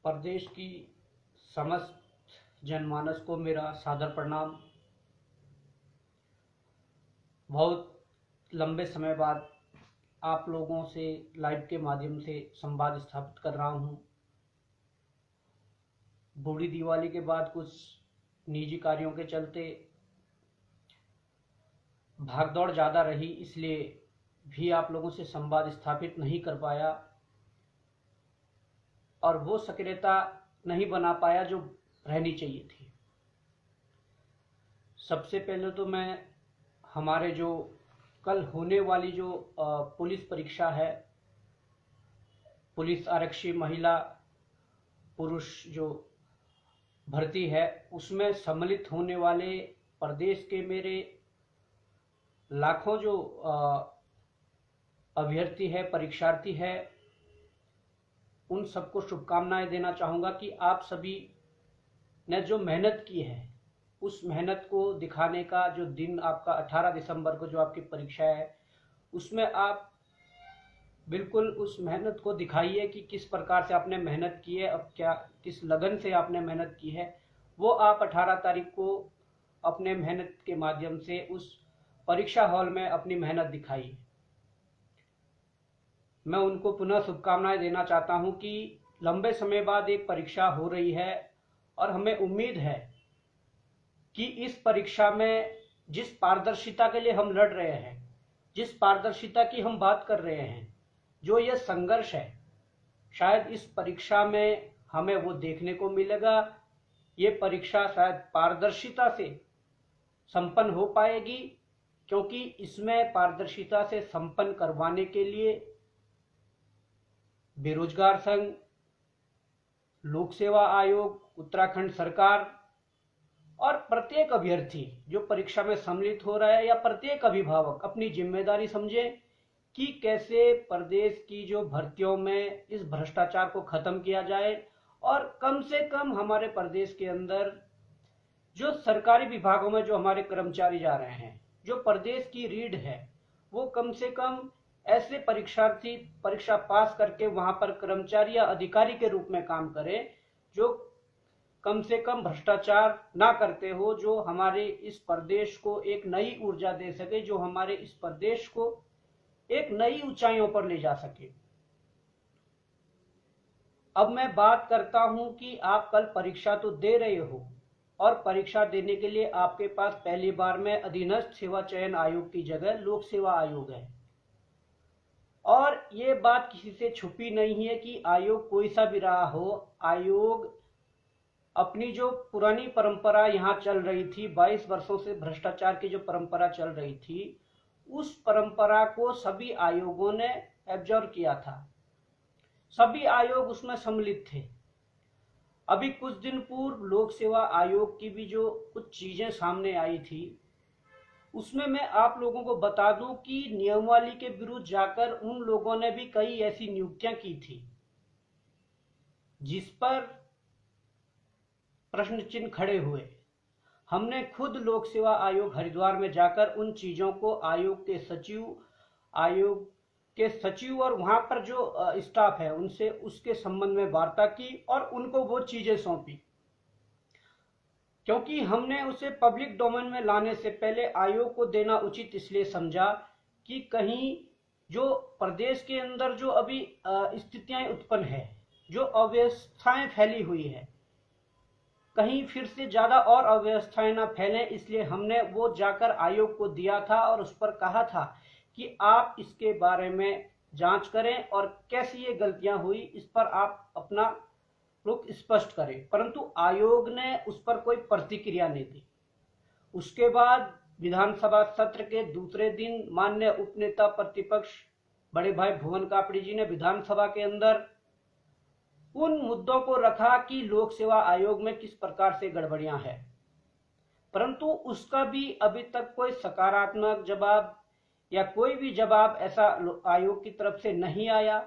प्रदेश की समस्त जनमानस को मेरा सादर प्रणाम। बहुत लंबे समय बाद आप लोगों से लाइव के माध्यम से संवाद स्थापित कर रहा हूं। बूढ़ी दिवाली के बाद कुछ निजी कार्यों के चलते भागदौड़ ज़्यादा रही, इसलिए भी आप लोगों से संवाद स्थापित नहीं कर पाया और वो सक्रियता नहीं बना पाया जो रहनी चाहिए थी। सबसे पहले तो मैं हमारे जो कल होने वाली जो पुलिस परीक्षा है, पुलिस आरक्षी महिला पुरुष जो भर्ती है, उसमें सम्मिलित होने वाले प्रदेश के मेरे लाखों जो अभ्यर्थी है, परीक्षार्थी है, उन सबको शुभकामनाएं देना चाहूँगा कि आप सभी ने जो मेहनत की है उस मेहनत को दिखाने का जो दिन आपका 18 दिसंबर को जो आपकी परीक्षा है, उसमें आप बिल्कुल उस मेहनत को दिखाइए कि किस प्रकार से आपने मेहनत की है, अब क्या किस लगन से आपने मेहनत की है, वो आप 18 तारीख को अपने मेहनत के माध्यम से उस परीक्षा हॉल में अपनी मेहनत दिखाइए। मैं उनको पुनः शुभकामनाएं देना चाहता हूं कि लंबे समय बाद एक परीक्षा हो रही है और हमें उम्मीद है कि इस परीक्षा में जिस पारदर्शिता के लिए हम लड़ रहे हैं, जिस पारदर्शिता की हम बात कर रहे हैं, जो ये संघर्ष है, शायद इस परीक्षा में हमें वो देखने को मिलेगा। ये परीक्षा शायद पारदर्शिता से संपन्न हो पाएगी, क्योंकि इसमें पारदर्शिता से संपन्न करवाने के लिए बेरोजगार संघ, लोक सेवा आयोग, उत्तराखंड सरकार और प्रत्येक अभ्यर्थी जो परीक्षा में सम्मिलित हो रहा है या प्रत्येक अभिभावक अपनी जिम्मेदारी समझे कि कैसे प्रदेश की जो भर्तियों में इस भ्रष्टाचार को खत्म किया जाए और कम से कम हमारे प्रदेश के अंदर जो सरकारी विभागों में जो हमारे कर्मचारी जा रहे हैं, जो प्रदेश की रीढ़ है, वो कम से कम ऐसे परीक्षार्थी परीक्षा पास करके वहां पर कर्मचारी या अधिकारी के रूप में काम करें जो कम से कम भ्रष्टाचार ना करते हो, जो हमारे इस प्रदेश को एक नई ऊर्जा दे सके, जो हमारे इस प्रदेश को एक नई ऊंचाइयों पर ले जा सके। अब मैं बात करता हूं कि आप कल परीक्षा तो दे रहे हो और परीक्षा देने के लिए आपके पास पहली बार में अधीनस्थ सेवा चयन आयोग की जगह लोक सेवा आयोग है। और ये बात किसी से छुपी नहीं है कि आयोग कोई सा भी रहा हो, आयोग अपनी जो पुरानी परंपरा यहाँ चल रही थी, 22 वर्षों से भ्रष्टाचार की जो परंपरा चल रही थी, उस परंपरा को सभी आयोगों ने एब्जॉर्व किया था। सभी आयोग उसमें सम्मिलित थे। अभी कुछ दिन पूर्व लोक सेवा आयोग की भी जो कुछ चीजें सामने आई थी, उसमें मैं आप लोगों को बता दूं कि नियमावली के विरुद्ध जाकर उन लोगों ने भी कई ऐसी नियुक्तियां की थी जिस पर प्रश्न चिन्ह खड़े हुए। हमने खुद लोक सेवा आयोग हरिद्वार में जाकर उन चीजों को आयोग के सचिव और वहां पर जो स्टाफ है उनसे उसके संबंध में वार्ता की और उनको वो चीजें सौंपी, क्योंकि हमने उसे पब्लिक डोमेन में लाने से पहले आयोग को देना उचित इसलिए समझा कि कहीं जो प्रदेश के अंदर जो अभी स्थितियां उत्पन्न है, जो अव्यवस्थाएं फैली हुई है, कहीं फिर से ज्यादा और अव्यवस्थाएं ना फैले, इसलिए हमने वो जाकर आयोग को दिया था और उस पर कहा था कि आप इसके बारे में जांच करें और कैसी ये गलतियां हुई इस पर आप अपना रुख स्पष्ट करें। परंतु आयोग ने उस पर कोई प्रतिक्रिया नहीं दी। उसके बाद विधानसभा सत्र के दूसरे दिन माननीय उपनेता प्रतिपक्ष बड़े भाई भुवन कापड़ी जी ने विधानसभा के अंदर उन मुद्दों को रखा कि लोक सेवा आयोग में किस प्रकार से गड़बड़ियां हैं, परंतु उसका भी अभी तक कोई सकारात्मक जवाब या कोई भी जवाब ऐसा आयोग की तरफ से नहीं आया।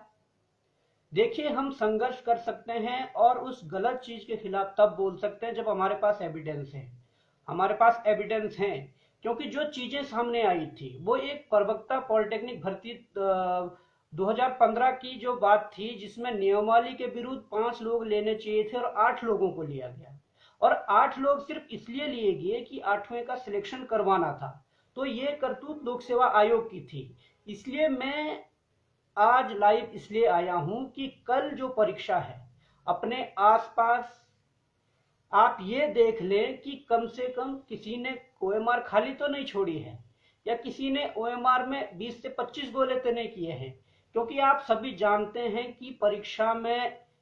देखिए, हम संघर्ष कर सकते हैं और उस गलत चीज के खिलाफ तब बोल सकते हैं जब हमारे पास एविडेंस है। हमारे पास एविडेंस है, क्योंकि जो चीजें सामने आई थी वो एक प्रवक्ता पॉलिटेक्निक भर्ती 2015 की जो बात थी जिसमें नियमावली के विरुद्ध 5 लोग लेने चाहिए थे और 8 लोगों को लिया गया, और 8 लोग सिर्फ इसलिए लिए गए कि 8वें का सिलेक्शन करवाना था। तो ये करतूत लोक सेवा आयोग की थी। इसलिए मैं आज लाइव इसलिए आया हूं कि कल जो परीक्षा है अपने आसपास आप ये देख लें कि कम से कम किसी ने ओएमआर खाली तो नहीं छोड़ी है, या किसी ने ओएमआर में 20 से 25 गोले तो नहीं किए हैं। क्योंकि आप सभी जानते हैं कि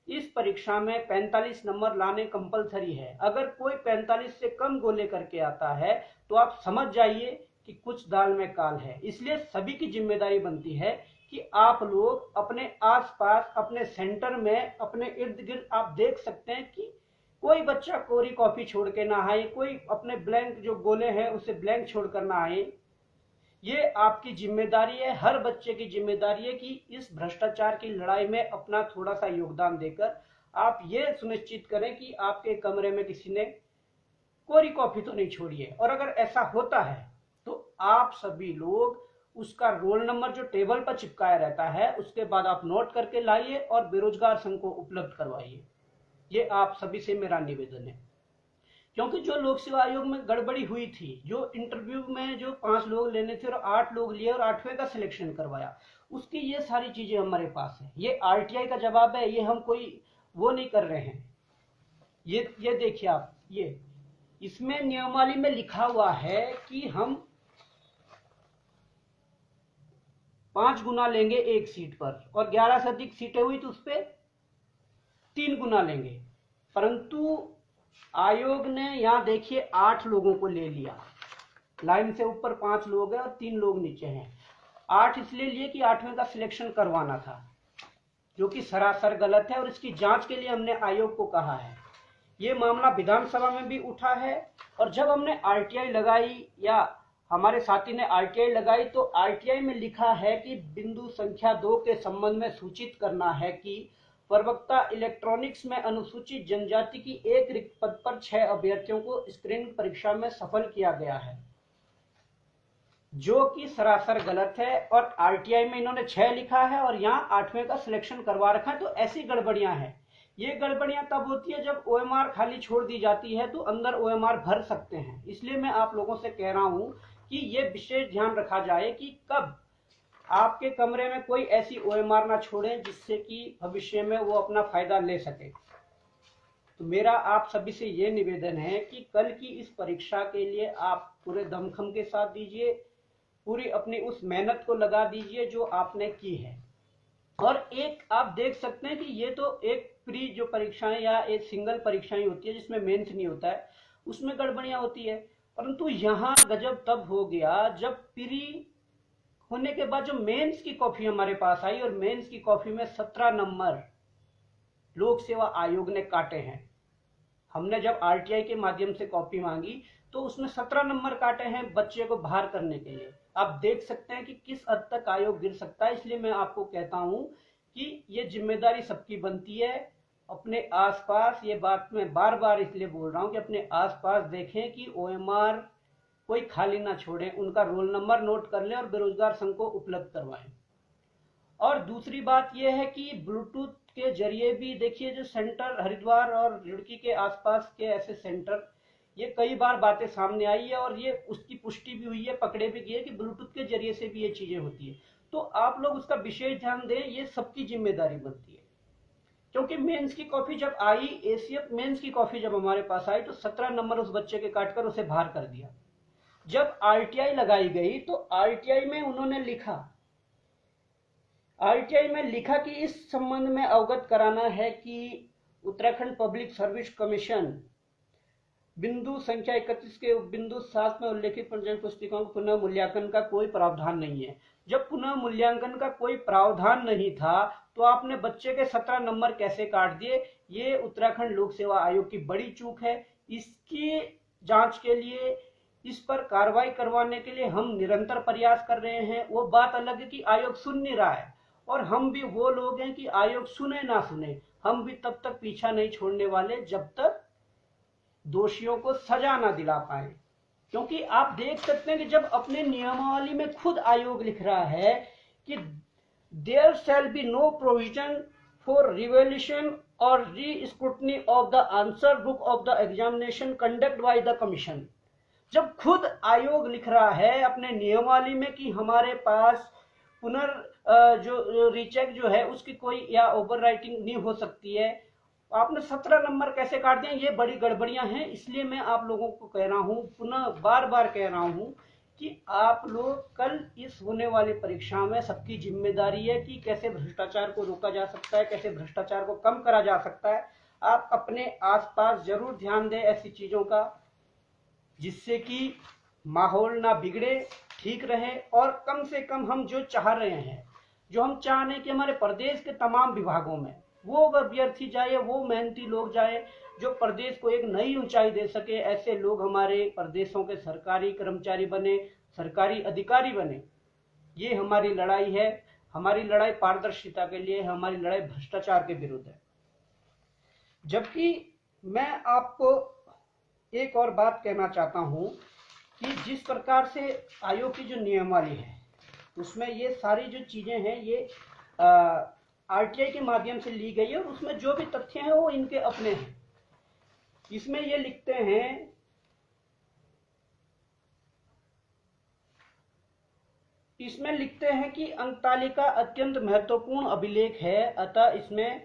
इस परीक्षा में 45 नंबर लाने कंपलसरी है। अगर कोई 45 से कम गोले करके आता है तो आप समझ जाइए कि कुछ दाल में काल है। इसलिए सभी की जिम्मेदारी बनती है कि आप लोग अपने आसपास, अपने सेंटर में, अपने इर्द गिर्द आप देख सकते हैं कि कोई बच्चा कोरी कॉपी छोड़ के ना आए, कोई अपने ब्लैंक जो गोले हैं उसे ब्लैंक छोड़कर ना आए। ये आपकी जिम्मेदारी है, हर बच्चे की जिम्मेदारी है कि इस भ्रष्टाचार की लड़ाई में अपना थोड़ा सा योगदान देकर आप ये सुनिश्चित करें कि आपके कमरे में किसी ने कोरी कॉपी तो नहीं छोड़ी है। और अगर ऐसा होता है तो आप सभी लोग उसका रोल नंबर जो टेबल पर चिपकाया रहता है उसके बाद आप नोट करके लाइए और बेरोजगार संघ को उपलब्ध करवाइए। ये आप सभी से मेरा निवेदन है। क्योंकि जो लोक सेवा आयोग में गड़बड़ी हुई थी, जो इंटरव्यू में जो 5 लोग लेने थे और 8 लोग लिए और 8वें का सिलेक्शन करवाया, उसकी ये सारी चीजें हमारे पास है। ये आरटीआई का जवाब है, ये हम कोई वो नहीं कर रहे हैं। ये देखिए आप, ये इसमें नियमावली में लिखा हुआ है कि हम 5 गुना लेंगे एक सीट पर, और 11 से अधिक सीटें हुई तो उस पर 3 गुना लेंगे। परंतु आयोग ने यहां देखिए 8 लोगों को ले लिया। लाइन से ऊपर 5 लोग हैं और 3 लोग नीचे हैं। 8 इसलिए लिए कि 8वें का सिलेक्शन करवाना था, जो कि सरासर गलत है और इसकी जांच के लिए हमने आयोग को कहा है। ये मामला विधानसभा में भी उठा है, और जब हमने आरटीआई लगाई या हमारे साथी ने आरटीआई लगाई तो आरटीआई में लिखा है कि बिंदु संख्या 2 के संबंध में सूचित करना है कि प्रवक्ता इलेक्ट्रॉनिक्स में अनुसूचित जनजाति की एक रिक्त पद पर 6 अभ्यर्थियों को स्क्रीनिंग परीक्षा में सफल किया गया है, जो कि सरासर गलत है। और आरटीआई में इन्होंने 6 लिखा है और यहाँ 8वें का सिलेक्शन करवा रखा है। तो ऐसी गड़बड़ियां हैं। ये गड़बड़ियां तब होती है जब ओएमआर खाली छोड़ दी जाती है, तो अंदर ओएमआर भर सकते हैं। इसलिए मैं आप लोगों से कह रहा हूं कि ये विशेष ध्यान रखा जाए कि कब आपके कमरे में कोई ऐसी ओएमआर ना छोड़ें जिससे कि भविष्य में वो अपना फायदा ले सके। तो मेरा आप सभी से ये निवेदन है कि कल की इस परीक्षा के लिए आप पूरे दमखम के साथ दीजिए, पूरी अपनी उस मेहनत को लगा दीजिए जो आपने की है। और एक आप देख सकते हैं कि ये तो एक प्री जो परीक्षाएं या एक सिंगल परीक्षाएं होती है जिसमें मेंस नहीं होता है, उसमें गड़बड़ियां होती है। परंतु यहाँ गजब तब हो गया जब प्री होने के बाद जो मेंस की कॉपी हमारे पास आई, और मेंस की कॉपी में 17 नंबर लोक सेवा आयोग ने काटे हैं। हमने जब आरटीआई के माध्यम से कॉपी मांगी तो उसमें 17 नंबर काटे हैं बच्चे को बाहर करने के लिए। आप देख सकते हैं कि किस हद तक आयोग गिर सकता है। इसलिए मैं आपको कहता हूं कि ये जिम्मेदारी सबकी बनती है। अपने आसपास, ये बात मैं बार बार इसलिए बोल रहा हूं कि अपने आसपास देखें कि ओएमआर कोई खाली ना छोड़ें, उनका रोल नंबर नोट कर लें और बेरोजगार संघ को उपलब्ध करवाएं। और दूसरी बात यह है कि ब्लूटूथ के जरिए भी देखिए, जो सेंटर हरिद्वार और रुड़की के आसपास के ऐसे सेंटर, ये कई बार बातें सामने आई है और ये उसकी पुष्टि भी हुई है, पकड़े भी गए कि ब्लूटूथ के जरिए से भी ये चीजें होती है। तो आप लोग उसका विशेष ध्यान दें, ये सबकी जिम्मेदारी बनती है। क्योंकि मेंस की कॉपी जब आई, एसीएफ मेंस की कॉपी जब हमारे पास आई तो 17 नंबर उस बच्चे के काटकर उसे बाहर कर दिया। जब आरटीआई लगाई गई तो आरटीआई में उन्होंने लिखा कि इस संबंध में अवगत कराना है कि उत्तराखंड पब्लिक सर्विस कमीशन बिंदु संख्या 31 के बिंदु 7 में उल्लेखित पंचायत पुस्तिकाओं को पुनः मूल्यांकन का कोई प्रावधान नहीं है। जब पुनः मूल्यांकन का कोई प्रावधान नहीं था तो आपने बच्चे के 17 नंबर कैसे काट दिए? ये उत्तराखंड लोक सेवा आयोग की बड़ी चूक है। इसकी जांच के लिए, इस पर कार्रवाई करवाने के लिए हम निरंतर प्रयास कर रहे हैं। वो बात अलग है कि आयोग सुन नहीं रहा है, और हम भी वो लोग हैं कि आयोग सुने ना सुने, हम भी तब तक पीछा नहीं छोड़ने वाले जब तक दोषियों को सजा ना दिला पाए। क्योंकि आप देख सकते हैं कि जब अपने नियमावली में खुद आयोग लिख रहा है कि there shall be no provision for revaluation और re scrutiny of the answer book of the examination conduct by the commission. जब खुद आयोग लिख रहा है अपने नियमावली में कि हमारे पास जो रीचेक जो है उसकी कोई या ओवर राइटिंग नहीं हो सकती है, आपने 17 नंबर कैसे काट दिए, ये बड़ी गड़बड़ियां हैं। इसलिए मैं आप लोगों को कह रहा हूं, पुनः बार बार कह रहा हूं कि आप लोग कल इस होने वाली परीक्षा में सबकी जिम्मेदारी है कि कैसे भ्रष्टाचार को रोका जा सकता है, कैसे भ्रष्टाचार को कम करा जा सकता है। आप अपने आसपास जरूर ध्यान दें ऐसी चीजों का, जिससे कि माहौल ना बिगड़े, ठीक रहे। और कम से कम हम जो चाह रहे हैं, जो हम चाह रहे हैं कि हमारे प्रदेश के तमाम विभागों में वो अभ्यर्थी जाए, वो मेहनती लोग जाए जो प्रदेश को एक नई ऊंचाई दे सके। ऐसे लोग हमारे प्रदेशों के सरकारी कर्मचारी बने, सरकारी अधिकारी बने। ये हमारी लड़ाई है। हमारी लड़ाई पारदर्शिता के लिए है, हमारी लड़ाई भ्रष्टाचार के विरुद्ध है। जबकि मैं आपको एक और बात कहना चाहता हूं कि जिस प्रकार से आयोग की जो नियमावली है उसमें ये सारी जो चीजें हैं ये आरटीआई के माध्यम से ली गई है, और उसमें जो भी तथ्य हैं वो इनके अपने हैं। इसमें ये लिखते हैं कि अंकतालिका अत्यंत महत्वपूर्ण अभिलेख है, अतः इसमें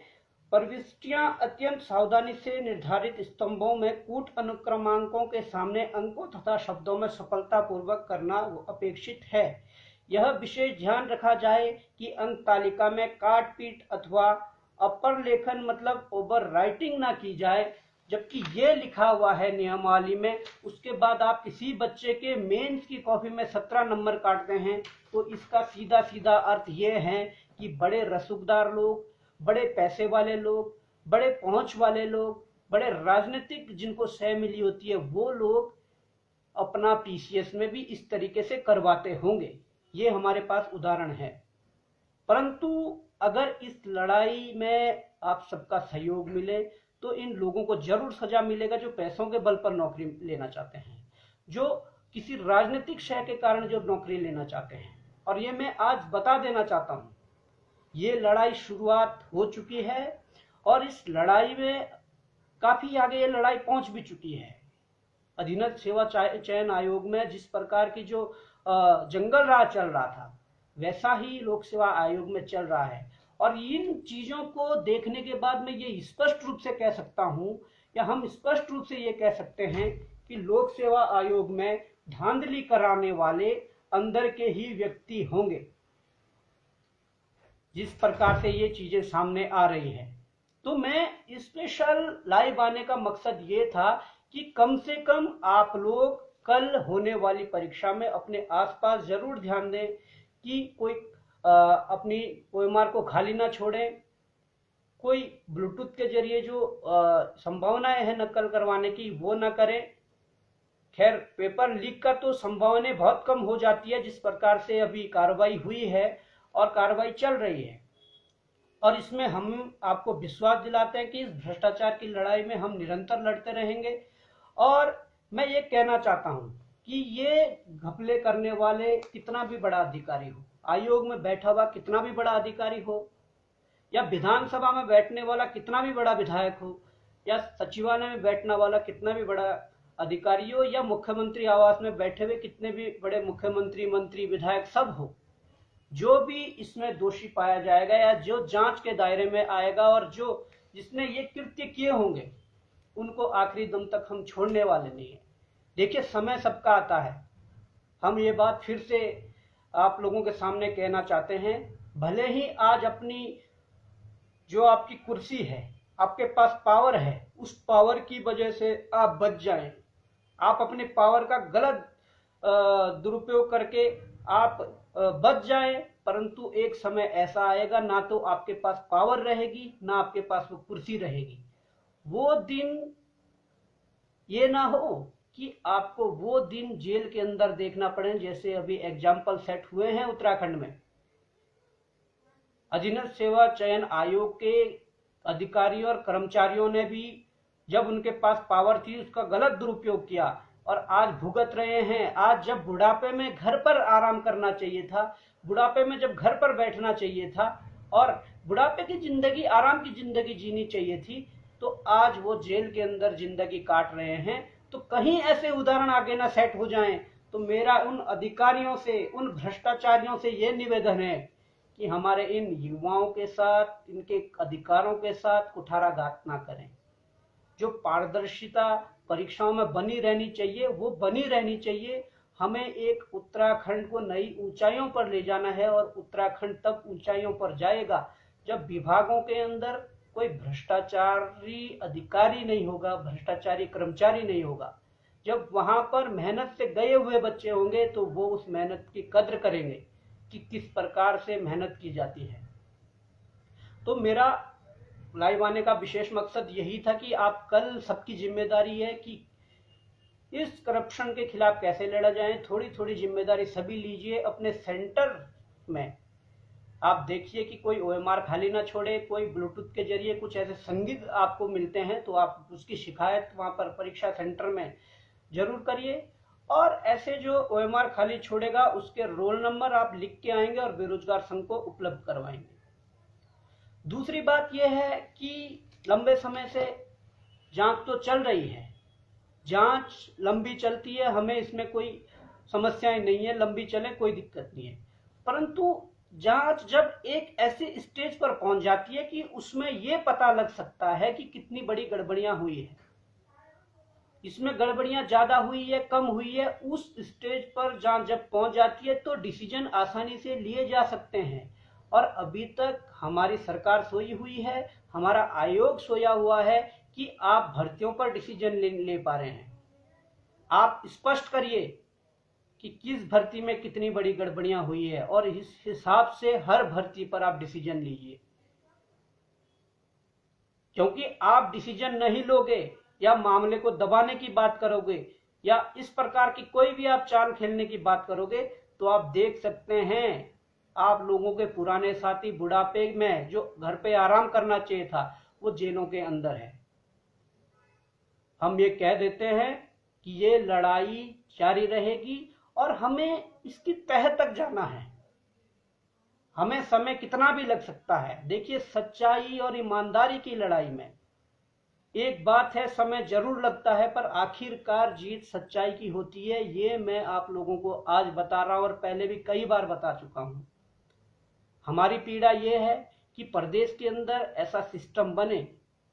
प्रविष्टियां अत्यंत सावधानी से निर्धारित स्तंभों में कूट अनुक्रमांकों के सामने अंकों तथा शब्दों में सफलतापूर्वक करना अपेक्षित है। यह विशेष ध्यान रखा जाए कि अंक तालिका में काट पीट अथवा अपर लेखन मतलब ओवर राइटिंग ना की जाए। जबकि ये लिखा हुआ है नियमावली में, उसके बाद आप किसी बच्चे के मेंस की कॉपी में 17 नंबर काटते हैं, तो इसका सीधा सीधा अर्थ ये है कि बड़े रसूखदार लोग, बड़े पैसे वाले लोग, बड़े पहुंच वाले लोग, बड़े राजनीतिक जिनको सह मिली होती है, वो लोग अपना पीसीएस में भी इस तरीके से करवाते होंगे। ये हमारे पास उदाहरण है। परंतु अगर इस लड़ाई में आप सबका सहयोग मिले तो इन लोगों को जरूर सजा मिलेगा जो पैसों के बल पर नौकरी लेना चाहते हैं, जो किसी राजनीतिक शय के कारण जो नौकरी लेना चाहते हैं। और ये मैं आज बता देना चाहता हूं, ये लड़ाई शुरुआत हो चुकी है और इस लड़ाई में काफी आगे ये लड़ाई पहुंच भी चुकी है। अधीनस्थ सेवा चयन आयोग में जिस प्रकार की जो जंगल राज चल रहा था, वैसा ही लोक सेवा आयोग में चल रहा है। और इन चीजों को देखने के बाद मैं ये स्पष्ट रूप से कह सकता हूं, या हम स्पष्ट रूप से ये कह सकते हैं कि लोक सेवा आयोग में धांधली कराने वाले अंदर के ही व्यक्ति होंगे, जिस प्रकार से ये चीजें सामने आ रही हैं। तो मैं स्पेशल लाइव आने का मकसद ये था कि कम से कम आप लोग कल होने वाली परीक्षा में अपने आसपास जरूर ध्यान दें कि कोई अपनी ओएमआर को खाली ना छोड़ें, कोई ब्लूटूथ के जरिए जो संभावनाएं हैं नकल करवाने की वो ना करें। खैर, पेपर लीक का तो संभावनाएं बहुत कम हो जाती है, जिस प्रकार से अभी कार्रवाई हुई है और कार्रवाई चल रही है। और इसमें हम आपको विश्वास दिलाते हैं कि इस भ्रष्टाचार की लड़ाई में हम निरंतर लड़ते रहेंगे। और मैं ये कहना चाहता हूं कि ये घपले करने वाले कितना भी बड़ा अधिकारी हो, आयोग में बैठा हुआ कितना भी बड़ा अधिकारी हो, या विधानसभा में बैठने वाला कितना भी बड़ा विधायक हो, या सचिवालय में बैठने वाला कितना भी बड़ा अधिकारी हो, या मुख्यमंत्री आवास में बैठे हुए कितने भी बड़े मुख्यमंत्री, मंत्री, विधायक सब हो, जो भी इसमें दोषी पाया जाएगा या जो जांच के दायरे में आएगा और जो जिसने ये कृत्य किए होंगे, उनको आखिरी दम तक हम छोड़ने वाले नहीं है। देखिए, समय सबका आता है। हम ये बात फिर से आप लोगों के सामने कहना चाहते हैं, भले ही आज अपनी जो आपकी कुर्सी है, आपके पास पावर है, उस पावर की वजह से आप बच जाएं, आप अपने पावर का गलत दुरुपयोग करके आप बच जाएं, परंतु एक समय ऐसा आएगा ना तो आपके पास पावर रहेगी ना आपके पास वो कुर्सी रहेगी। वो दिन ये ना हो कि आपको वो दिन जेल के अंदर देखना पड़े, जैसे अभी एग्जाम्पल सेट हुए हैं उत्तराखंड में। अधीनस्थ सेवा चयन आयोग के अधिकारियों और कर्मचारियों ने भी जब उनके पास पावर थी उसका गलत दुरुपयोग किया और आज भुगत रहे हैं। आज जब बुढ़ापे में घर पर आराम करना चाहिए था, बुढ़ापे में जब घर पर बैठना चाहिए था और बुढ़ापे की जिंदगी, आराम की जिंदगी जीनी चाहिए थी, तो आज वो जेल के अंदर जिंदगी काट रहे हैं। तो कहीं ऐसे उदाहरण आगे ना सेट हो जाएं, तो मेरा उन अधिकारियों से, उन भ्रष्टाचारियों से ये निवेदन है कि हमारे इन युवाओं के साथ, इनके अधिकारों के साथ कुठाराघात ना करें। जो पारदर्शिता परीक्षाओं में बनी रहनी चाहिए वो बनी रहनी चाहिए। हमें एक उत्तराखंड को नई ऊंचाइयों पर ले जाना है, और उत्तराखंड तब ऊंचाइयों पर जाएगा जब विभागों के अंदर कोई भ्रष्टाचारी अधिकारी नहीं होगा, भ्रष्टाचारी कर्मचारी नहीं होगा। जब वहां पर मेहनत से गए हुए बच्चे होंगे तो वो उस मेहनत की कद्र करेंगे कि किस प्रकार से मेहनत की जाती है। तो मेरा लाइव आने का विशेष मकसद यही था कि आप कल, सबकी जिम्मेदारी है कि इस करप्शन के खिलाफ कैसे लड़ा जाए। थोड़ी थोड़ी जिम्मेदारी सभी लीजिए अपने सेंटर में। आप देखिए कि कोई ओएमआर खाली ना छोड़े, कोई ब्लूटूथ के जरिए कुछ ऐसे संगीत आपको मिलते हैं तो आप उसकी शिकायत वहां पर परीक्षा सेंटर में जरूर करिए। और ऐसे जो ओएमआर खाली छोड़ेगा उसके रोल नंबर आप लिख के आएंगे और बेरोजगार संघ को उपलब्ध करवाएंगे। दूसरी बात यह है कि लंबे समय से जांच तो चल रही है, जांच लंबी चलती है, हमें इसमें कोई समस्याएं नहीं है, लंबी चले कोई दिक्कत नहीं है। परंतु जांच जब एक ऐसी स्टेज पर पहुंच जाती है कि उसमें यह पता लग सकता है कि कितनी बड़ी गड़बड़ियां हुई है, इसमें गड़बड़ियां ज्यादा हुई है, कम हुई है, उस स्टेज पर जांच जब पहुंच जाती है तो डिसीजन आसानी से लिए जा सकते हैं। और अभी तक हमारी सरकार सोई हुई है, हमारा आयोग सोया हुआ है कि आप भर्तियों पर डिसीजन ले पा रहे हैं। आप स्पष्ट करिए कि किस भर्ती में कितनी बड़ी गड़बड़ियां हुई है और इस हिसाब से हर भर्ती पर आप डिसीजन लीजिए। क्योंकि आप डिसीजन नहीं लोगे या मामले को दबाने की बात करोगे या इस प्रकार की कोई भी आप चाल खेलने की बात करोगे तो आप देख सकते हैं आप लोगों के पुराने साथी बुढ़ापे में जो घर पे आराम करना चाहिए था वो जेलों के अंदर है। हम ये कह देते हैं कि ये लड़ाई जारी रहेगी और हमें इसकी तह तक जाना है। हमें समय कितना भी लग सकता है। देखिए, सच्चाई और ईमानदारी की लड़ाई में एक बात है, समय जरूर लगता है पर आखिरकार जीत सच्चाई की होती है। ये मैं आप लोगों को आज बता रहा हूं और पहले भी कई बार बता चुका हूं। हमारी पीड़ा ये है कि प्रदेश के अंदर ऐसा सिस्टम बने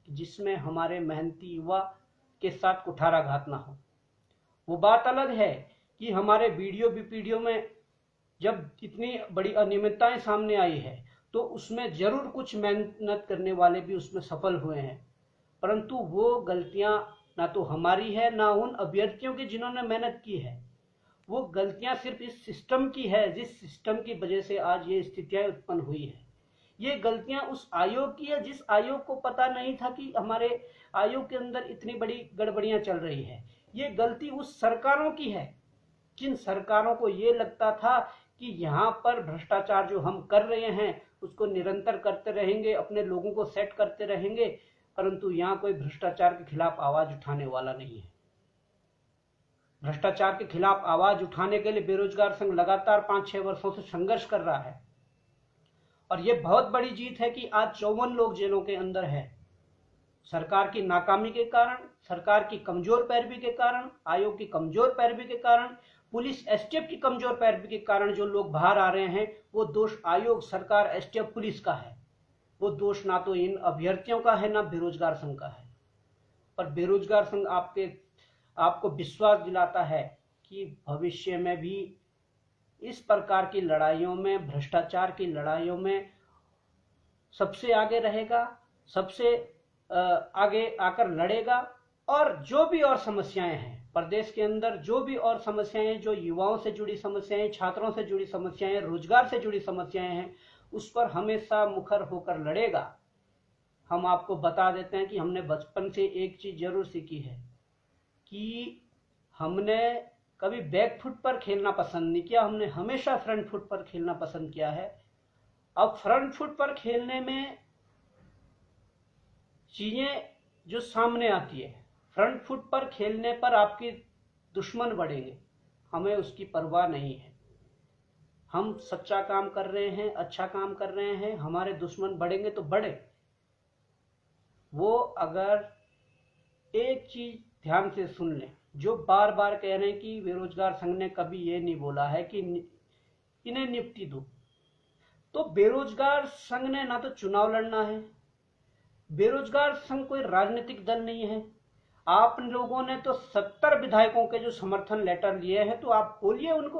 जिसमें हमारे मेहनती युवा के साथ कुठाराघात ना हो। वो बात अलग है कि हमारे वीडियो में जब इतनी बड़ी अनियमितताएं सामने आई है तो उसमें जरूर कुछ मेहनत करने वाले भी उसमें सफल हुए हैं, परंतु वो गलतियां ना तो हमारी है ना उन अभ्यर्थियों की जिन्होंने मेहनत की है। वो गलतियां सिर्फ इस सिस्टम की है जिस सिस्टम की वजह से आज ये स्थितियां उत्पन्न हुई है। ये गलतियां उस आयोग की है जिस आयोग को पता नहीं था कि हमारे आयोग के अंदर इतनी बड़ी गड़बड़ियां चल रही है। ये गलती उस सरकारों की है जिन सरकारों को ये लगता था कि यहाँ पर भ्रष्टाचार जो हम कर रहे हैं उसको निरंतर करते रहेंगे, अपने लोगों को सेट करते रहेंगे, परंतु यहाँ कोई भ्रष्टाचार के खिलाफ आवाज उठाने वाला नहीं है। भ्रष्टाचार के खिलाफ आवाज उठाने के लिए बेरोजगार संघ लगातार 5-6 वर्षों से संघर्ष कर रहा है और यह बहुत बड़ी जीत है कि आज 54 लोग जेलों के अंदर है। सरकार की नाकामी के कारण, सरकार की कमजोर पैरवी के कारण, आयोग की कमजोर पैरवी के कारण, पुलिस एसटीएफ की कमजोर पैरवी के कारण जो लोग बाहर आ रहे हैं वो दोष आयोग, सरकार, एसटीएफ, पुलिस का है। वो दोष ना तो इन अभ्यर्थियों का है ना बेरोजगार संघ का है। पर बेरोजगार संघ आपको विश्वास दिलाता है कि भविष्य में भी इस प्रकार की लड़ाइयों में, भ्रष्टाचार की लड़ाइयों में सबसे आगे रहेगा, सबसे आगे आकर लड़ेगा। और जो भी और समस्याएं हैं प्रदेश के अंदर, जो भी और समस्याएं, जो युवाओं से जुड़ी समस्याएं, छात्रों से जुड़ी समस्याएं, रोजगार से जुड़ी समस्याएं हैं, उस पर हमेशा मुखर होकर लड़ेगा। हम आपको बता देते हैं कि हमने बचपन से एक चीज जरूर सीखी है कि हमने कभी बैक फुट पर खेलना पसंद नहीं किया, हमने हमेशा फ्रंट फुट पर खेलना पसंद किया है। अब फ्रंट फुट पर खेलने में चीजें जो सामने आती है, फ्रंट फुट पर खेलने पर आपके दुश्मन बढ़ेंगे, हमें उसकी परवाह नहीं है। हम सच्चा काम कर रहे हैं, अच्छा काम कर रहे हैं, हमारे दुश्मन बढ़ेंगे तो बढ़े। वो अगर एक चीज ध्यान से सुन लें, जो बार बार कह रहे हैं कि बेरोजगार संघ ने कभी ये नहीं बोला है कि इन्हें नियुक्ति दो, तो बेरोजगार संघ ने ना तो चुनाव लड़ना है, बेरोजगार संघ कोई राजनीतिक दल नहीं है। आप लोगों ने तो 70 विधायकों के जो समर्थन लेटर लिए हैं, तो आप बोलिए उनको।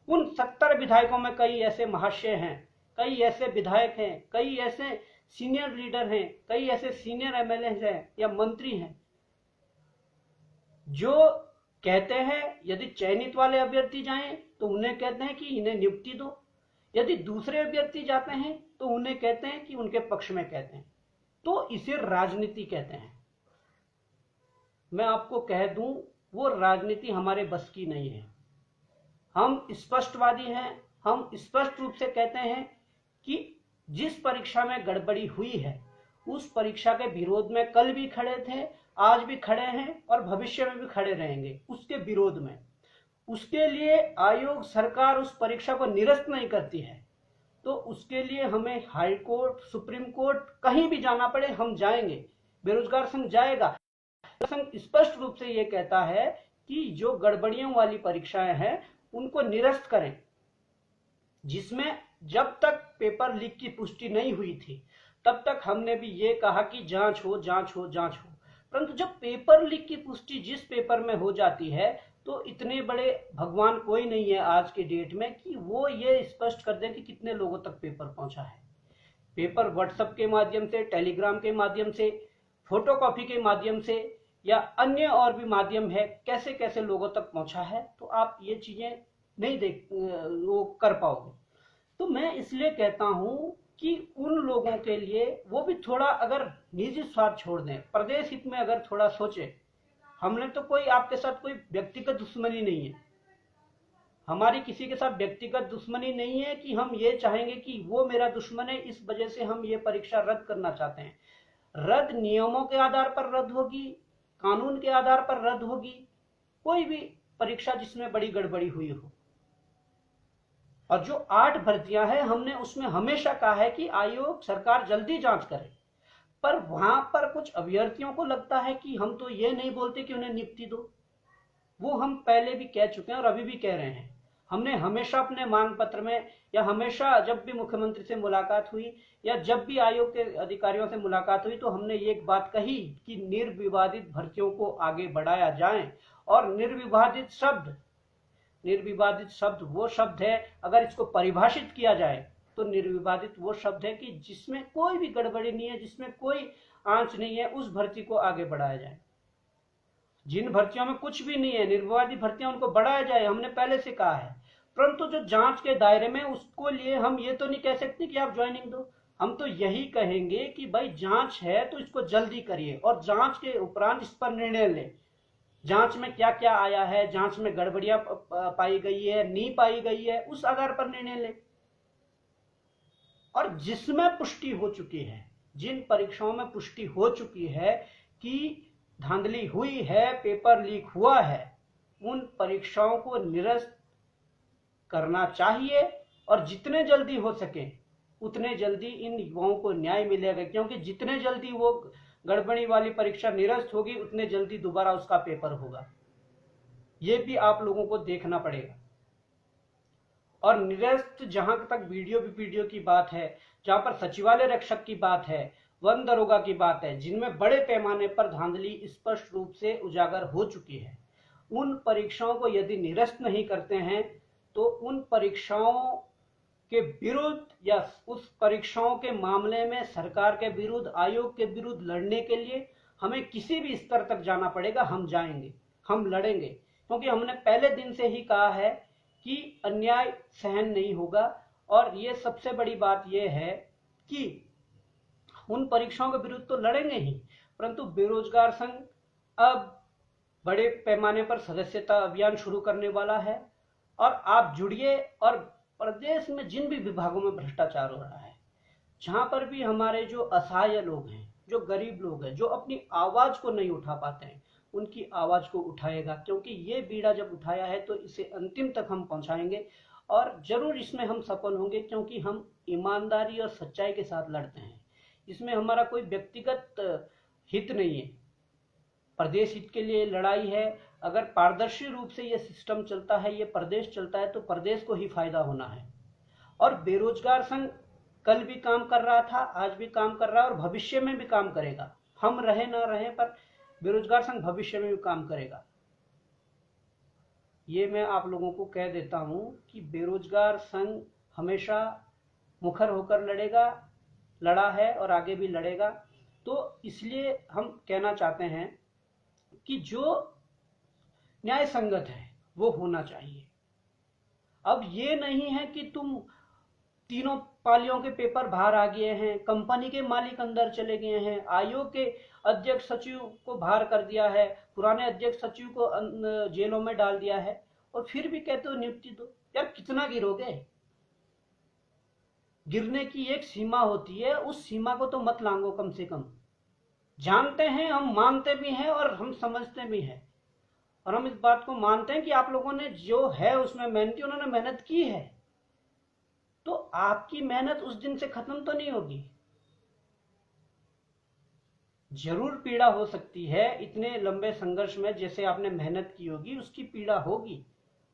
उन 70 विधायकों में कई ऐसे महाशय हैं, कई ऐसे विधायक हैं, कई ऐसे सीनियर लीडर हैं, कई ऐसे सीनियर एमएलए हैं या मंत्री हैं जो कहते हैं यदि चयनित वाले अभ्यर्थी जाएं तो उन्हें कहते हैं कि इन्हें नियुक्ति दो, यदि दूसरे अभ्यर्थी जाते हैं तो उन्हें कहते हैं कि उनके पक्ष में कहते हैं। तो इसे राजनीति कहते हैं। मैं आपको कह दूं, वो राजनीति हमारे बस की नहीं है। हम स्पष्टवादी हैं। हम स्पष्ट रूप से कहते हैं कि जिस परीक्षा में गड़बड़ी हुई है उस परीक्षा के विरोध में कल भी खड़े थे, आज भी खड़े हैं और भविष्य में भी खड़े रहेंगे उसके विरोध में। उसके लिए आयोग, सरकार उस परीक्षा को निरस्त नहीं करती है, तो उसके लिए हमें हाई कोर्ट, सुप्रीम कोर्ट, कहीं भी जाना पड़े हम जाएंगे। बेरोजगार संघ जाएगा। संघ स्पष्ट रूप से ये कहता है कि जो गड़बड़ियों वाली परीक्षाएं हैं उनको निरस्त करें, जिसमें जब तक पेपर लीक की पुष्टि नहीं हुई थी तब तक हमने भी ये कहा कि जांच हो, जांच हो, जांच हो। परंतु जब पेपर लीक की पुष्टि जिस पेपर में हो जाती है, तो इतने बड़े भगवान कोई नहीं है आज के डेट में कि वो ये स्पष्ट कर दें कि कितने लोगों तक पेपर पहुंचा है। पेपर व्हाट्सएप के माध्यम से, टेलीग्राम के माध्यम से, फोटोकॉपी के माध्यम से या अन्य और भी माध्यम है, कैसे कैसे लोगों तक पहुंचा है, तो आप ये चीजें नहीं देख वो कर पाओगे। तो मैं इसलिए कहता हूं कि उन लोगों के लिए वो भी थोड़ा अगर निजी स्वार्थ छोड़ दें, प्रदेश हित में अगर थोड़ा सोचे। हमने तो कोई आपके साथ कोई व्यक्तिगत दुश्मनी नहीं है, हमारी किसी के साथ व्यक्तिगत दुश्मनी नहीं है कि हम ये चाहेंगे कि वो मेरा दुश्मन है इस वजह से हम ये परीक्षा रद्द करना चाहते हैं। रद्द नियमों के आधार पर रद्द होगी, कानून के आधार पर रद्द होगी, कोई भी परीक्षा जिसमें बड़ी गड़बड़ी हुई हो। और जो 8 भर्तियां हैं, हमने उसमें हमेशा कहा है कि आयोग, सरकार जल्दी जांच करे। पर वहां पर कुछ अभ्यर्थियों को लगता है कि हम तो ये नहीं बोलते कि उन्हें नियुक्ति दो। वो हम पहले भी कह चुके हैं और अभी भी कह रहे हैं। हमने हमेशा अपने मांग पत्र में, या हमेशा जब भी मुख्यमंत्री से मुलाकात हुई या जब भी आयोग के अधिकारियों से मुलाकात हुई, तो हमने ये एक बात कही कि निर्विवादित भर्तियों को आगे बढ़ाया जाए। और निर्विवादित शब्द वो शब्द है, अगर इसको परिभाषित किया जाए तो निर्विवादित वो शब्द है कि जिसमें कोई भी गड़बड़ी नहीं है, जिसमें कोई आंच नहीं है, उस भर्ती को आगे बढ़ाया जाए। जिन भर्तियों में कुछ भी नहीं है, निर्विवादित भर्तियां, उनको बढ़ाया जाए, हमने पहले से कहा है। परंतु जो जांच के दायरे में, उसको लिए हम ये तो नहीं कह सकते कि आप ज्वाइनिंग दो। हम तो यही कहेंगे कि भाई जांच है तो इसको जल्दी करिए और जांच के उपरांत इस पर निर्णय लें। जांच में क्या क्या आया है, जांच में गड़बड़ियां पाई गई है, नहीं पाई गई है, उस आधार पर निर्णय लें। और जिसमें पुष्टि हो चुकी है, जिन परीक्षाओं में पुष्टि हो चुकी है कि धांधली हुई है, पेपर लीक हुआ है, उन परीक्षाओं को निरस्त करना चाहिए। और जितने जल्दी हो सके उतने जल्दी इन युवाओं को न्याय मिलेगा, क्योंकि जितने जल्दी वो गड़बड़ी वाली परीक्षा निरस्त होगी उतने जल्दी दोबारा उसका पेपर होगा। ये भी आप लोगों को देखना पड़ेगा। और निरस्त जहां तक वीडियो की बात है, जहां पर सचिवालय रक्षक की बात है, वन दरोगा की बात है, जिनमें बड़े पैमाने पर धांधली स्पष्ट रूप से उजागर हो चुकी है, उन परीक्षाओं को यदि निरस्त नहीं करते हैं तो उन परीक्षाओं के विरुद्ध या उस परीक्षाओं के मामले में सरकार के विरुद्ध, आयोग के विरुद्ध लड़ने के लिए हमें किसी भी स्तर तक जाना पड़ेगा। हम जाएंगे, हम लड़ेंगे, क्योंकि हमने पहले दिन से ही कहा है कि अन्याय सहन नहीं होगा। और ये सबसे बड़ी बात यह है कि उन परीक्षाओं के विरुद्ध तो लड़ेंगे ही, परंतु बेरोजगार संघ अब बड़े पैमाने पर सदस्यता अभियान शुरू करने वाला है। और आप जुड़िए। और प्रदेश में जिन भी विभागों में भ्रष्टाचार हो रहा है, जहां पर भी हमारे जो असहाय लोग हैं, जो गरीब लोग हैं, जो अपनी आवाज को नहीं उठा पाते हैं, उनकी आवाज को उठाएगा। क्योंकि ये बीड़ा जब उठाया है तो इसे अंतिम तक हम पहुंचाएंगे। और जरूर इसमें हम सफल होंगे, क्योंकि हम ईमानदारी और सच्चाई के साथ लड़ते हैं। इसमें हमारा कोई व्यक्तिगत हित नहीं है, प्रदेश हित के लिए लड़ाई है। अगर पारदर्शी रूप से ये सिस्टम चलता है, ये प्रदेश चलता है, तो प्रदेश को ही फायदा होना है। और बेरोजगार संघ कल भी काम कर रहा था, आज भी काम कर रहा है और भविष्य में भी काम करेगा। हम रहे ना रहे, पर बेरोजगार संघ भविष्य में भी काम करेगा। ये मैं आप लोगों को कह देता हूं कि बेरोजगार संघ हमेशा मुखर होकर लड़ेगा, लड़ा है और आगे भी लड़ेगा। तो इसलिए हम कहना चाहते हैं कि जो न्याय संगत है वो होना चाहिए। अब ये नहीं है कि तुम तीनों पालियों के पेपर बाहर आ गए हैं, कंपनी के मालिक अंदर चले गए हैं, आयोग के अध्यक्ष सचिव को बाहर कर दिया है, पुराने अध्यक्ष सचिव को जेलों में डाल दिया है, और फिर भी कहते हो नियुक्ति दो। यार कितना गिरोगे? गिरने की एक सीमा होती है, उस सीमा को तो मत लांघो। कम से कम जानते हैं, हम मानते भी हैं और हम समझते भी हैं, और हम इस बात को मानते हैं कि आप लोगों ने जो है उसमें मेहनती, उन्होंने मेहनत की है, तो आपकी मेहनत उस दिन से खत्म तो नहीं होगी। जरूर पीड़ा हो सकती है, इतने लंबे संघर्ष में जैसे आपने मेहनत की होगी उसकी पीड़ा होगी,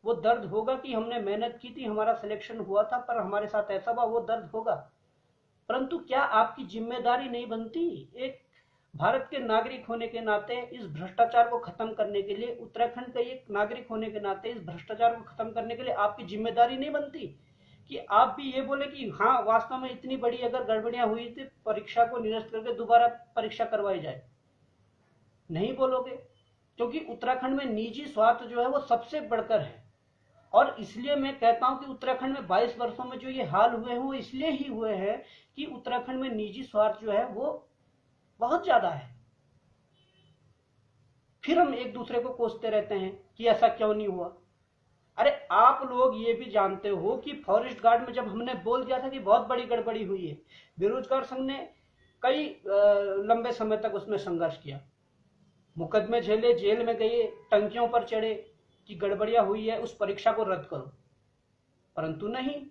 वो दर्द होगा कि हमने मेहनत की थी, हमारा सिलेक्शन हुआ था, पर हमारे साथ ऐसा हुआ, वो दर्द होगा। परंतु क्या आपकी जिम्मेदारी नहीं बनती, एक भारत के नागरिक होने के नाते इस भ्रष्टाचार को खत्म करने के लिए, उत्तराखंड का एक नागरिक होने के नाते इस भ्रष्टाचार को खत्म करने के लिए आपकी जिम्मेदारी नहीं बनती कि आप भी ये बोले कि हाँ वास्तव में इतनी बड़ी अगर गड़बड़ियां हुई थी, परीक्षा को निरस्त करके दोबारा परीक्षा करवाई जाए? नहीं बोलोगे, क्योंकि उत्तराखंड में निजी स्वार्थ जो है वो सबसे बढ़कर है। और इसलिए मैं कहता हूं कि उत्तराखंड में 22 वर्षों में जो ये हाल हुए हैं वो इसलिए ही हुए हैं कि उत्तराखंड में निजी स्वार्थ जो है वो बहुत ज्यादा है। फिर हम एक दूसरे को कोसते रहते हैं कि ऐसा क्यों नहीं हुआ। अरे आप लोग ये भी जानते हो कि फॉरेस्ट गार्ड में जब हमने बोल दिया था कि बहुत बड़ी गड़बड़ी हुई है, बेरोजगार संघ ने कई लंबे समय तक उसमें संघर्ष किया, मुकदमे झेले, जेल में गए, टंकियों पर चढ़े कि गड़बड़ियां हुई है, उस परीक्षा को रद्द करो। परंतु नहीं,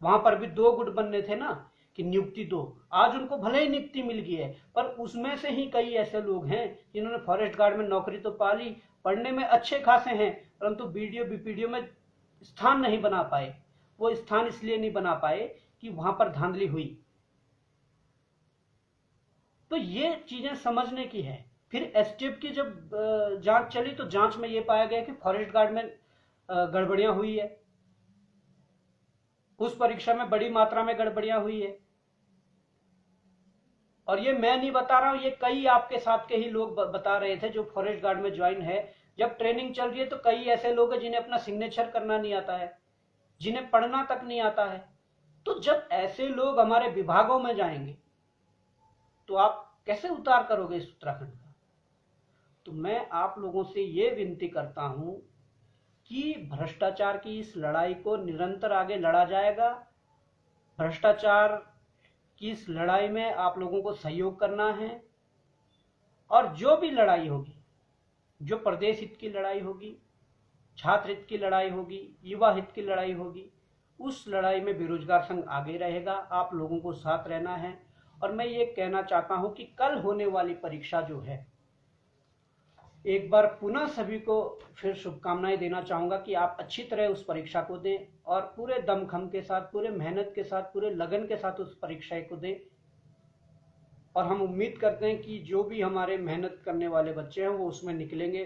वहां पर भी दो गुट बनने थे ना कि नियुक्ति दो। आज उनको भले ही नियुक्ति मिल गई है, पर उसमें से ही कई ऐसे लोग हैं जिन्होंने फॉरेस्ट गार्ड में नौकरी तो पा ली, पढ़ने में अच्छे खासे हैं, परंतु बीडीओ बीपीडीओ में स्थान नहीं बना पाए। वो स्थान इसलिए नहीं बना पाए कि वहां पर धांधली हुई। तो ये चीजें समझने की है। फिर एसटीएफ की जब जांच चली तो जांच में ये पाया गया कि फॉरेस्ट गार्ड में गड़बड़ियां हुई है, उस परीक्षा में बड़ी मात्रा में गड़बड़ियां हुई है। और ये मैं नहीं बता रहा हूं, ये कई आपके साथ के ही लोग बता रहे थे जो फॉरेस्ट गार्ड में ज्वाइन है। जब ट्रेनिंग चल रही है तो कई ऐसे लोग हैं जिन्हें अपना सिग्नेचर करना नहीं आता है, जिन्हें पढ़ना तक नहीं आता है। तो जब ऐसे लोग हमारे विभागों में जाएंगे तो आप कैसे उतार करोगे इस उत्तराखंड का? तो मैं आप लोगों से ये विनती करता हूं कि भ्रष्टाचार की इस लड़ाई को निरंतर आगे लड़ा जाएगा। भ्रष्टाचार की इस लड़ाई में आप लोगों को सहयोग करना है, और जो भी लड़ाई होगी, जो प्रदेश हित की लड़ाई होगी, छात्र हित की लड़ाई होगी, युवा हित की लड़ाई होगी, उस लड़ाई में बेरोजगार संघ आगे रहेगा। आप लोगों को साथ रहना है। और मैं ये कहना चाहता हूं कि कल होने वाली परीक्षा जो है, एक बार पुनः सभी को फिर शुभकामनाएं देना चाहूंगा कि आप अच्छी तरह उस परीक्षा को दें और पूरे दमखम के साथ, पूरे मेहनत के साथ, पूरे लगन के साथ उस परीक्षा को दें। और हम उम्मीद करते हैं कि जो भी हमारे मेहनत करने वाले बच्चे हैं वो उसमें निकलेंगे।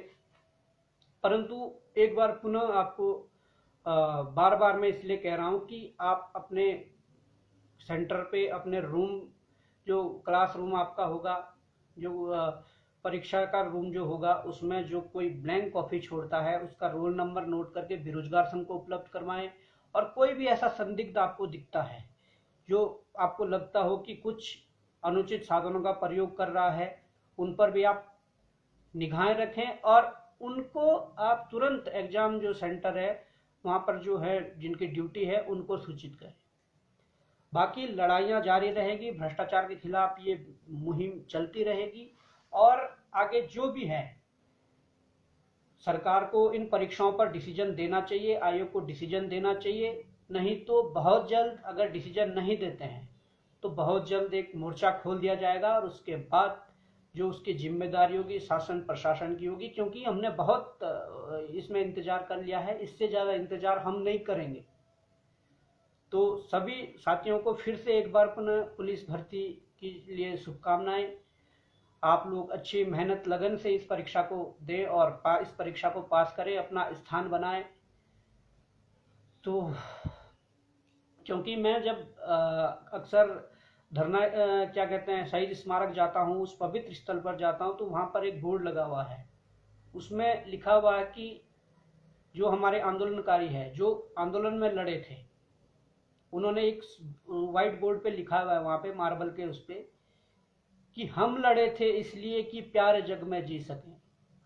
परंतु एक बार पुनः आपको बार बार मैं इसलिए कह रहा हूं कि आप अपने सेंटर पे, अपने रूम, जो क्लासरूम आपका होगा, जो परीक्षा का रूम जो होगा, उसमें जो कोई ब्लैंक कॉपी छोड़ता है उसका रोल नंबर नोट करके बेरोजगार संघ को उपलब्ध करवाएं। और कोई भी ऐसा संदिग्ध आपको दिखता है, जो आपको लगता हो कि कुछ अनुचित साधनों का प्रयोग कर रहा है, उन पर भी आप निगाहें रखें और उनको आप तुरंत एग्जाम जो सेंटर है वहां पर जो है, जिनकी ड्यूटी है, उनको सूचित करें। बाकी लड़ाइयां जारी रहेगी, भ्रष्टाचार के खिलाफ ये मुहिम चलती रहेगी। और आगे जो भी है सरकार को इन परीक्षाओं पर डिसीजन देना चाहिए, आयोग को डिसीजन देना चाहिए। नहीं तो बहुत जल्द अगर डिसीजन नहीं देते हैं तो बहुत जल्द एक मोर्चा खोल दिया जाएगा और उसके बाद जो उसकी जिम्मेदारी होगी शासन प्रशासन की होगी, क्योंकि हमने बहुत इसमें इंतजार कर लिया है, इससे ज़्यादा इंतजार हम नहीं करेंगे। तो सभी साथियों को फिर से एक बार पुनः पुलिस भर्ती के लिए शुभकामनाएं। आप लोग अच्छी मेहनत लगन से इस परीक्षा को दें और इस परीक्षा को पास करें, अपना स्थान बनाएं। तो क्योंकि मैं जब अक्सर धरना क्या कहते हैं शहीद स्मारक जाता हूँ, उस पवित्र स्थल पर जाता हूँ, तो वहाँ पर एक बोर्ड लगा हुआ है, उसमें लिखा हुआ है कि जो हमारे आंदोलनकारी है, जो आंदोलन में लड़े थे, उन्होंने एक व्हाइट बोर्ड पे लिखा हुआ है वहाँ पे मार्बल के उस पे कि हम लड़े थे इसलिए कि प्यार जग में जी सकें,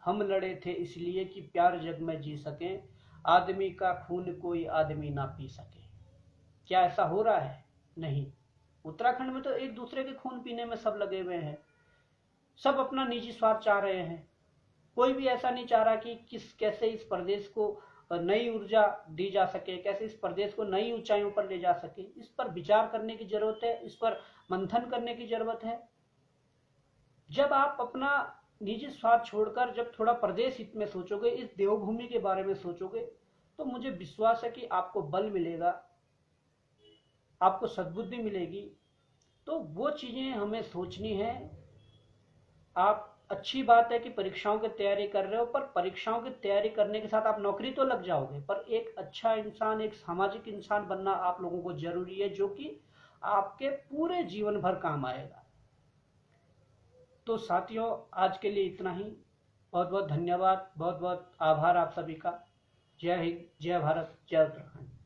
हम लड़े थे इसलिए कि प्यार जग में जी सकें, आदमी का खून कोई आदमी ना पी सके। क्या ऐसा हो रहा है? नहीं। उत्तराखंड में तो एक दूसरे के खून पीने में सब लगे हुए हैं, सब अपना निजी स्वार्थ चाह रहे हैं। कोई भी ऐसा नहीं चाह रहा कि कैसे इस प्रदेश को नई ऊर्जा दी जा सके, कैसे इस प्रदेश को नई ऊंचाइयों पर ले जा सके। इस पर विचार करने की जरूरत है, इस पर मंथन करने की जरूरत है। जब आप अपना निजी स्वार्थ छोड़कर जब थोड़ा प्रदेश हित में सोचोगे, इस देवभूमि के बारे में सोचोगे, तो मुझे विश्वास है कि आपको बल मिलेगा, आपको सद्बुद्धि मिलेगी। तो वो चीजें हमें सोचनी है। आप अच्छी बात है कि परीक्षाओं की तैयारी कर रहे हो, पर परीक्षाओं की तैयारी करने के साथ आप नौकरी तो लग जाओगे, पर एक अच्छा इंसान, एक सामाजिक इंसान बनना आप लोगों को जरूरी है, जो कि आपके पूरे जीवन भर काम आएगा। तो साथियों, आज के लिए इतना ही। बहुत बहुत धन्यवाद, बहुत बहुत आभार आप सभी का। जय हिंद, जय भारत, जय उत्तराखंड।